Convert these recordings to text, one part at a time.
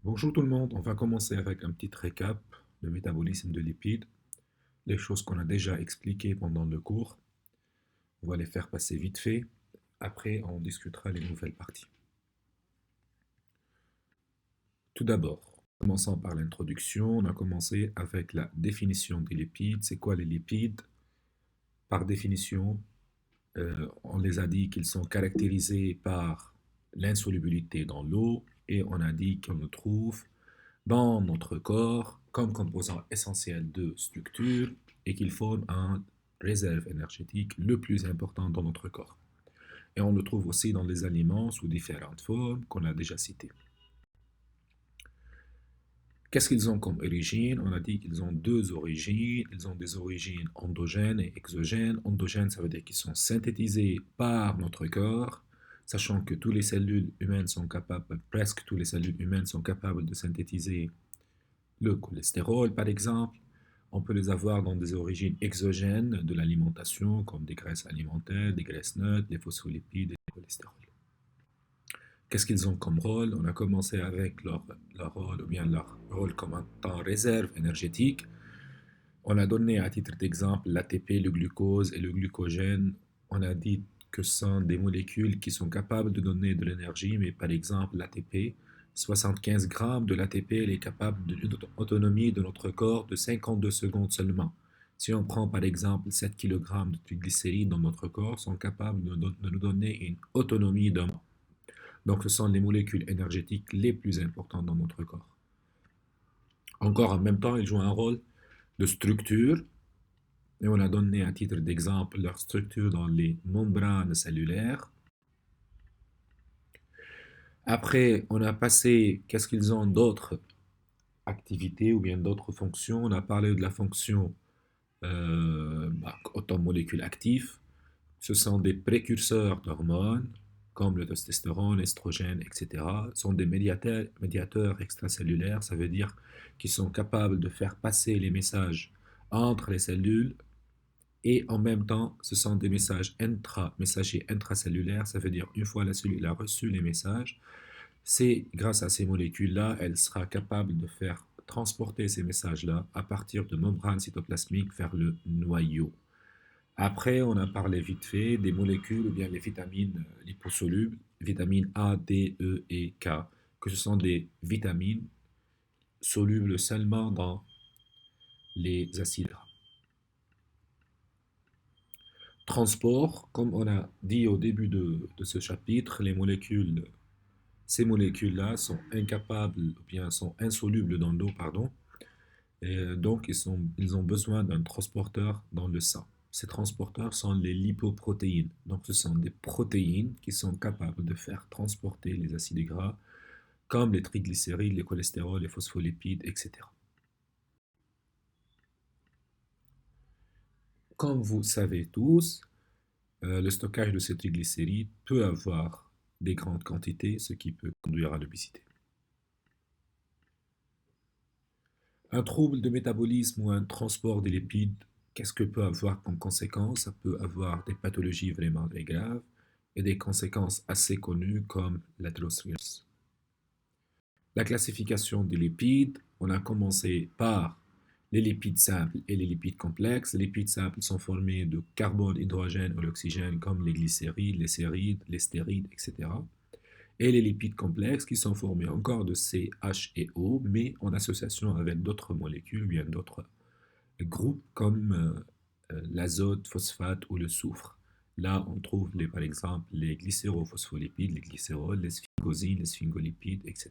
Bonjour tout le monde, on va commencer avec un petit récap du métabolisme de lipides, les choses qu'on a déjà expliquées pendant le cours. On va les faire passer vite fait, après on discutera les nouvelles parties. Tout d'abord, commençons par l'introduction, on a commencé avec la définition des lipides. C'est quoi les lipides? Par définition, on les a dit qu'ils sont caractérisés par l'insolubilité dans l'eau et on a dit qu'on le trouve dans notre corps comme composant essentiel de structure et qu'il forme un réserve énergétique le plus important dans notre corps. Et on le trouve aussi dans les aliments sous différentes formes qu'on a déjà citées. Qu'est-ce qu'ils ont comme origine? On a dit qu'ils ont deux origines. Ils ont des origines endogènes et exogènes. Endogènes, ça veut dire qu'ils sont synthétisés par notre corps, sachant que toutes les cellules humaines sont capables, presque toutes les cellules humaines sont capables de synthétiser le cholestérol, par exemple. On peut les avoir dans des origines exogènes de l'alimentation, comme des graisses alimentaires, des graisses neutres, les phospholipides et le cholestérol. Qu'est-ce qu'ils ont comme rôle? On a commencé avec leur rôle, ou bien leur rôle comme un temps réserve énergétique. On a donné à titre d'exemple l'ATP, le glucose et le glucogène. On a dit que ce sont des molécules qui sont capables de donner de l'énergie, mais par exemple l'ATP, 75 grammes de l'ATP, elle est capable d'une autonomie de notre corps de 52 secondes seulement. Si on prend par exemple 7 kg de triglycérides dans notre corps, sont capables de nous donner une autonomie d'un mois. Donc ce sont les molécules énergétiques les plus importantes dans notre corps. Encore en même temps, ils jouent un rôle de structure, et on a donné à titre d'exemple leur structure dans les membranes cellulaires. Après, on a passé, qu'est-ce qu'ils ont d'autres activités ou bien d'autres fonctions. On a parlé de la fonction automolécule actif. Ce sont des précurseurs d'hormones, comme le testostérone, l'estrogène, etc. Ce sont des médiateurs extracellulaires, ça veut dire qu'ils sont capables de faire passer les messages entre les cellules et en même temps, ce sont des messagers intracellulaires, ça veut dire une fois la cellule a reçu les messages, c'est grâce à ces molécules-là, elle sera capable de faire transporter ces messages-là à partir de membranes cytoplasmiques vers le noyau. Après, on a parlé vite fait des molécules ou bien les vitamines liposolubles, vitamines A, D, E et K, que ce sont des vitamines solubles seulement dans les acides gras. Transport, comme on a dit au début de ce chapitre, ces molécules-là sont incapables, ou bien sont insolubles dans l'eau, pardon, et donc ils ont besoin d'un transporteur dans le sang. Ces transporteurs sont les lipoprotéines. Donc ce sont des protéines qui sont capables de faire transporter les acides gras, comme les triglycérides, les cholestérols, les phospholipides, etc. Comme vous savez tous, le stockage de ces triglycérides peut avoir des grandes quantités, ce qui peut conduire à l'obésité. Un trouble de métabolisme ou un transport des lipides, qu'est-ce que peut avoir comme conséquence? Ça peut avoir des pathologies vraiment très graves et des conséquences assez connues comme l'athérosclérose. La classification des lipides, on a commencé par les lipides simples et les lipides complexes. Les lipides simples sont formés de carbone, hydrogène ou l'oxygène comme les glycérides, les sérides, les stérides, etc. Et les lipides complexes qui sont formés encore de C, H et O, mais en association avec d'autres molécules, bien d'autres groupes comme l'azote, phosphate ou le soufre. Là, on trouve par exemple les glycérophospholipides, les glycérols, les sphingosines, les sphingolipides, etc.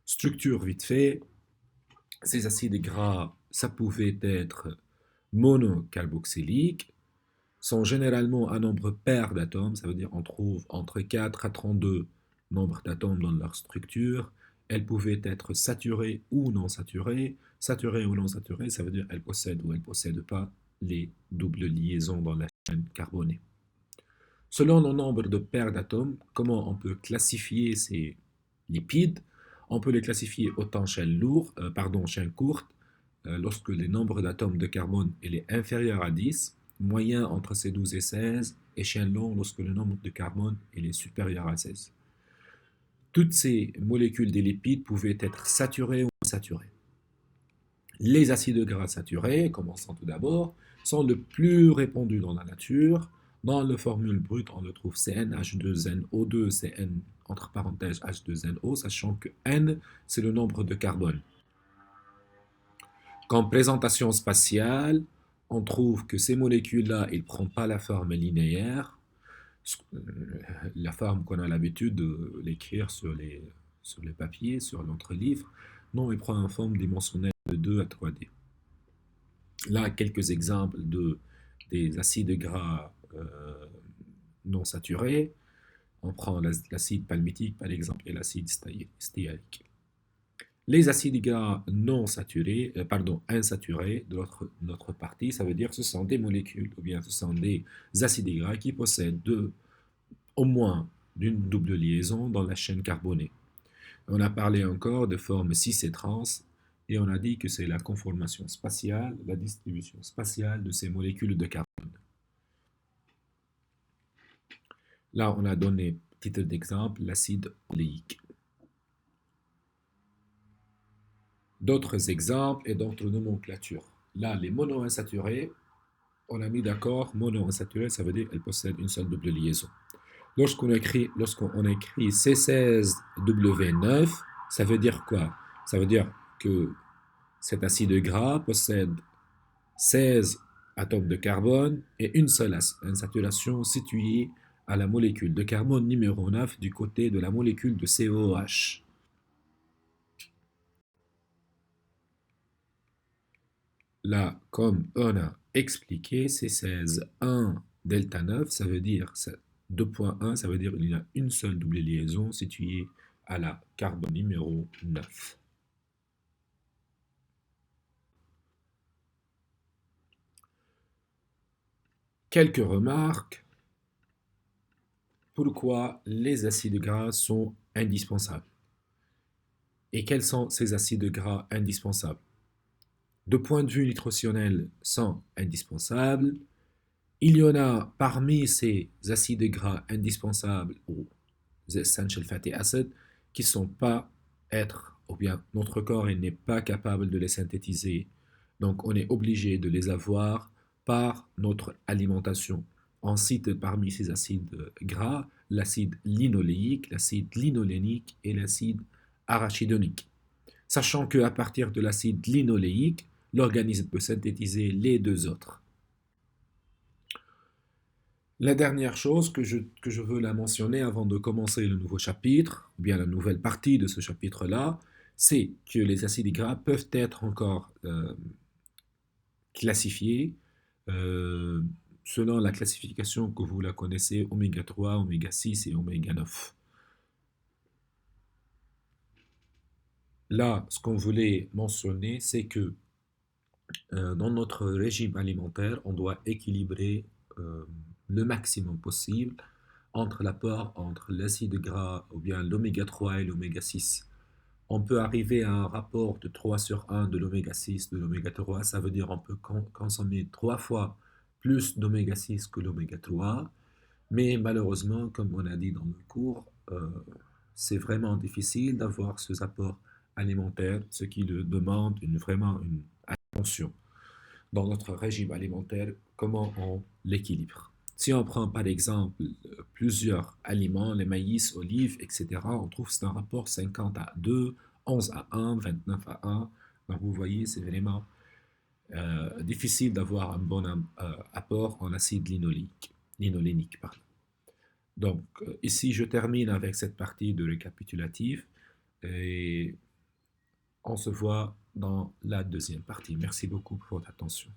Structure vite fait, ces acides gras, ça pouvait être monocarboxyliques, sont généralement un nombre pair d'atomes, ça veut dire on trouve entre 4 à 32 nombres d'atomes dans leur structure. Elles pouvaient être saturées ou non saturées. Saturées ou non saturées, ça veut dire elles possèdent ou elles ne possèdent pas les doubles liaisons dans la chaîne carbonée. Selon le nombre de paires d'atomes, comment on peut classifier ces lipides? On peut les classifier autant chaîne courte, lorsque le nombre d'atomes de carbone est inférieur à 10, moyen entre ces 12 et 16, et chaîne longue lorsque le nombre de carbone est supérieur à 16. Toutes ces molécules des lipides pouvaient être saturées ou insaturées. Les acides gras saturés, commençons tout d'abord, sont le plus répandus dans la nature. Dans la formule brute, on le trouve CnH2nO2, Cn entre parenthèses H2NO, sachant que N, c'est le nombre de carbone. Comme présentation spatiale, on trouve que ces molécules-là, ils ne prennent pas la forme linéaire, la forme qu'on a l'habitude de l'écrire sur les papiers, sur notre livre. Non, ils prennent une forme dimensionnelle de 2 à 3D. Là, quelques exemples des acides gras non saturés. On prend l'acide palmitique, par exemple, et l'acide stéarique. Les acides gras non saturés, insaturés, de notre partie, ça veut dire que ce sont des molécules, ou bien ce sont des acides gras qui possèdent au moins d'une double liaison dans la chaîne carbonée. On a parlé encore de forme cis et trans, et on a dit que c'est la conformation spatiale, la distribution spatiale de ces molécules de carbone. Là, on a donné, titre d'exemple, l'acide oléique. D'autres exemples et d'autres nomenclatures. Là, les monoinsaturés, on a mis d'accord, monoinsaturés, ça veut dire qu'elles possèdent une seule double liaison. Lorsqu'on écrit C16W9, ça veut dire quoi? Ça veut dire que cet acide gras possède 16 atomes de carbone et une seule saturation située à la molécule de carbone numéro 9 du côté de la molécule de COH. Là, comme on a expliqué, C16-1 delta 9, ça veut dire 2.1, ça veut dire qu'il y a une seule double liaison située à la carbone numéro 9. Quelques remarques. Pourquoi les acides gras sont indispensables? Et quels sont ces acides gras indispensables? De point de vue nutritionnel, sont indispensables. Il y en a parmi ces acides gras indispensables, ou essential fatty acids, qui ne sont pas ou bien notre corps n'est pas capable de les synthétiser. Donc on est obligé de les avoir par notre alimentation. On cite parmi ces acides gras l'acide linoléique, l'acide linolénique et l'acide arachidonique. Sachant qu'à partir de l'acide linoléique, l'organisme peut synthétiser les deux autres. La dernière chose que je veux la mentionner avant de commencer le nouveau chapitre, ou bien la nouvelle partie de ce chapitre-là, c'est que les acides gras peuvent être encore classifiés selon la classification que vous la connaissez, oméga 3, oméga 6 et oméga 9. Là, ce qu'on voulait mentionner, c'est que dans notre régime alimentaire, on doit équilibrer le maximum possible entre l'apport entre l'acide gras ou bien l'oméga 3 et l'oméga 6. On peut arriver à un rapport de 3 sur 1 de l'oméga 6, de l'oméga 3, ça veut dire on peut consommer 3 fois plus d'oméga 6 que l'oméga 3, mais malheureusement, comme on a dit dans le cours, c'est vraiment difficile d'avoir ce apport alimentaire, ce qui demande vraiment une attention dans notre régime alimentaire, comment on l'équilibre. Si on prend par exemple plusieurs aliments, les maïs, olives, etc., on trouve que c'est un rapport 50 à 2, 11 à 1, 29 à 1. Donc vous voyez, c'est vraiment difficile d'avoir un bon apport en acide linolénique. Pardon. Donc ici, je termine avec cette partie de récapitulatif et on se voit dans la deuxième partie. Merci beaucoup pour votre attention.